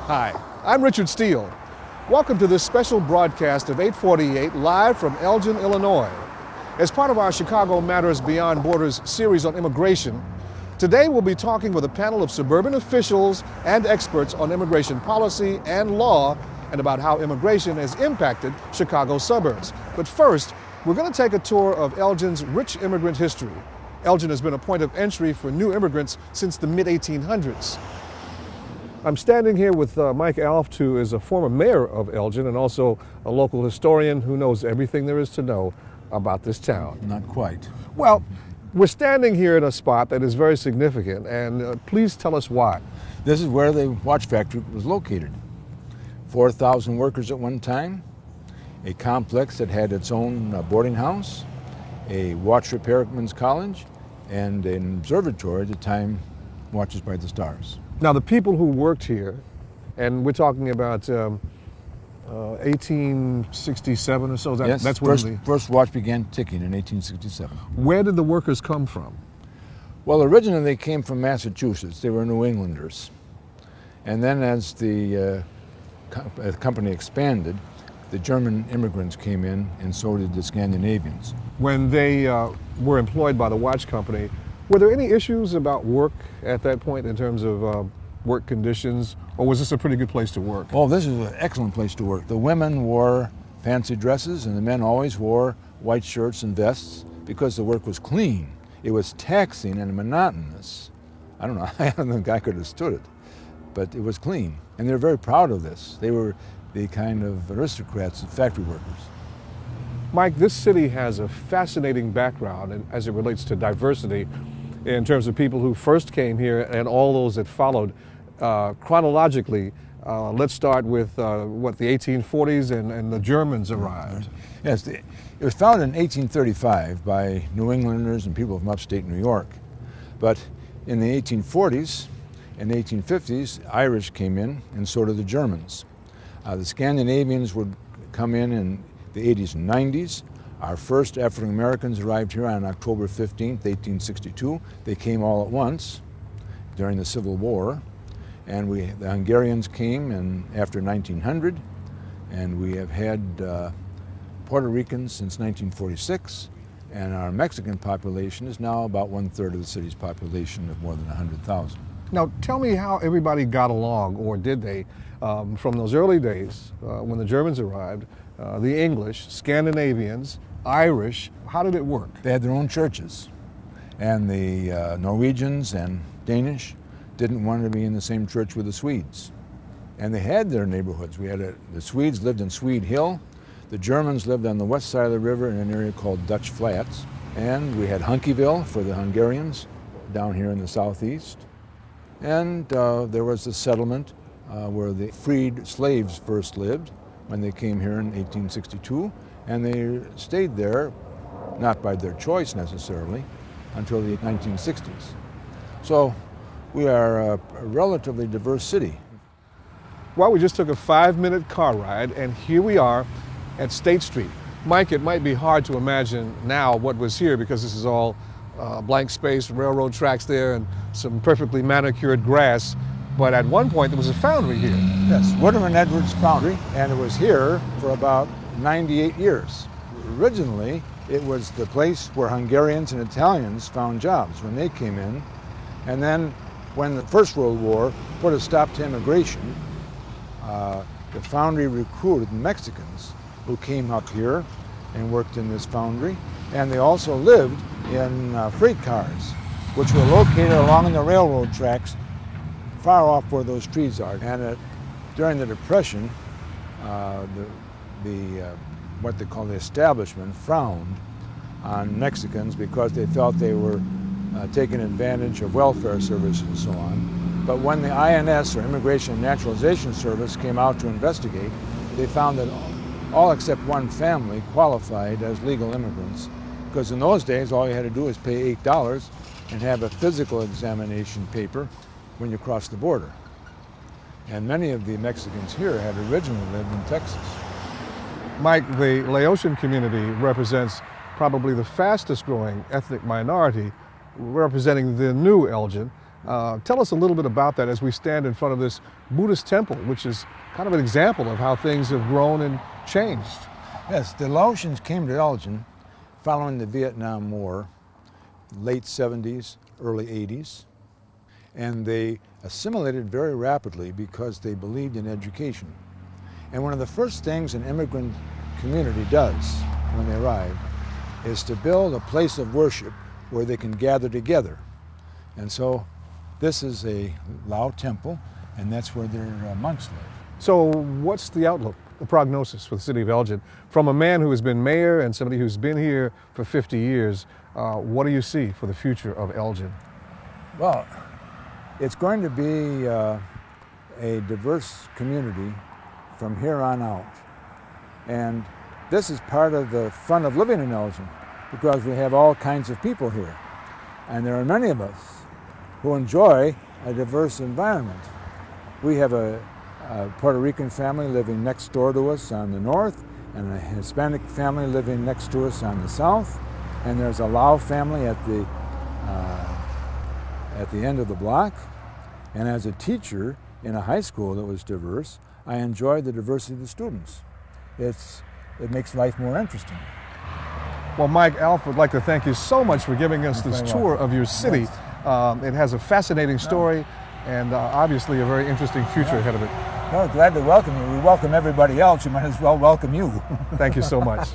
Hi, I'm Richard Steele. Welcome to this special broadcast of 848 live from Elgin, Illinois. As part of our Chicago Matters Beyond Borders series on immigration, today we'll be talking with a panel of suburban officials and experts on immigration policy and law and about how immigration has impacted Chicago's suburbs. But first, we're going to take a tour of Elgin's rich immigrant history. Elgin has been a point of entry for new immigrants since the mid-1800s. I'm standing here with Mike Alft, who is a former mayor of Elgin and also a local historian who knows everything there is to know about this town. Not quite. Well, we're standing here in a spot that is very significant, and please tell us why. This is where the watch factory was located. 4,000 workers at one time, a complex that had its own boarding house, a watch repairman's college, and an observatory to time watches by the stars. Now, the people who worked here, and we're talking about 1867 or so, Yes, that's when the first watch began ticking in 1867. Where did the workers come from? Well, originally they came from Massachusetts. They were New Englanders. And then as the company expanded, the German immigrants came in, and so did the Scandinavians. When they were employed by the watch company, were there any issues about work at that point in terms of work conditions, or was this a pretty good place to work? Oh, this is an excellent place to work. The women wore fancy dresses, and the men always wore white shirts and vests because the work was clean. It was taxing and monotonous. I don't know, I don't think I could have stood it, but it was clean. And they're very proud of this. They were the kind of aristocrats of factory workers. Mike, this city has a fascinating background as it relates to diversity in terms of people who first came here and all those that followed. Chronologically, let's start with the 1840s and the Germans arrived. Yes, it was founded in 1835 by New Englanders and people from upstate New York. But in the 1840s and 1850s, Irish came in, and so did the Germans. The Scandinavians would come in the 80s and 90s. Our first African Americans arrived here on October 15th, 1862. They came all at once during the Civil War. And the Hungarians came after 1900. And we have had Puerto Ricans since 1946. And our Mexican population is now about 1/3 of the city's population of more than 100,000. Now, tell me how everybody got along, or did they, from those early days when the Germans arrived, the English, Scandinavians, Irish, how did it work? They had their own churches, and the Norwegians and Danish didn't want to be in the same church with the Swedes. And they had their neighborhoods. The Swedes lived in Swede Hill, the Germans lived on the west side of the river in an area called Dutch Flats, and we had Hunkyville for the Hungarians down here in the southeast. And there was the settlement where the freed slaves first lived when they came here in 1862, and they stayed there, not by their choice necessarily, until the 1960s. So we are a relatively diverse city. Well, we just took a 5-minute car ride, and here we are at State Street. Mike, it might be hard to imagine now what was here because this is all blank space, railroad tracks there, and some perfectly manicured grass. But at one point, there was a foundry here. Yes, Woodham and Edwards Foundry, and it was here for about 98 years. Originally, it was the place where Hungarians and Italians found jobs when they came in. And then when the First World War put a stop to immigration, the foundry recruited Mexicans who came up here and worked in this foundry. And they also lived in freight cars, which were located along the railroad tracks far off where those trees are. And during the Depression, what they call the establishment frowned on Mexicans because they felt they were taking advantage of welfare services and so on. But when the INS, or Immigration and Naturalization Service, came out to investigate, they found that all except one family qualified as legal immigrants, because in those days all you had to do was pay $8 and have a physical examination paper when you crossed the border. And many of the Mexicans here had originally lived in Texas. Mike, the Laotian community represents probably the fastest growing ethnic minority representing the new Elgin. Tell us a little bit about that as we stand in front of this Buddhist temple, which is kind of an example of how things have grown and changed. Yes, the Laotians came to Elgin following the Vietnam War, late 70s, early 80s, and they assimilated very rapidly because they believed in education. And one of the first things an immigrant community does when they arrive is to build a place of worship where they can gather together. And so this is a Lao temple, and that's where their monks live. So what's the outlook, the prognosis for the city of Elgin? From a man who has been mayor and somebody who's been here for 50 years, what do you see for the future of Elgin? Well, it's going to be a diverse community from here on out. And this is part of the fun of living in Elgin, because we have all kinds of people here. And there are many of us who enjoy a diverse environment. We have a Puerto Rican family living next door to us on the north, and a Hispanic family living next to us on the south, and there's a Lao family at the end of the block. And as a teacher in a high school that was diverse, I enjoyed the diversity of the students. It makes life more interesting. Well, Mike, Alf would like to thank you so much for giving us this tour of your city. It has a fascinating story and obviously a very interesting future ahead of it. No, glad to welcome you. We welcome everybody else. You might as well welcome you. Thank you so much.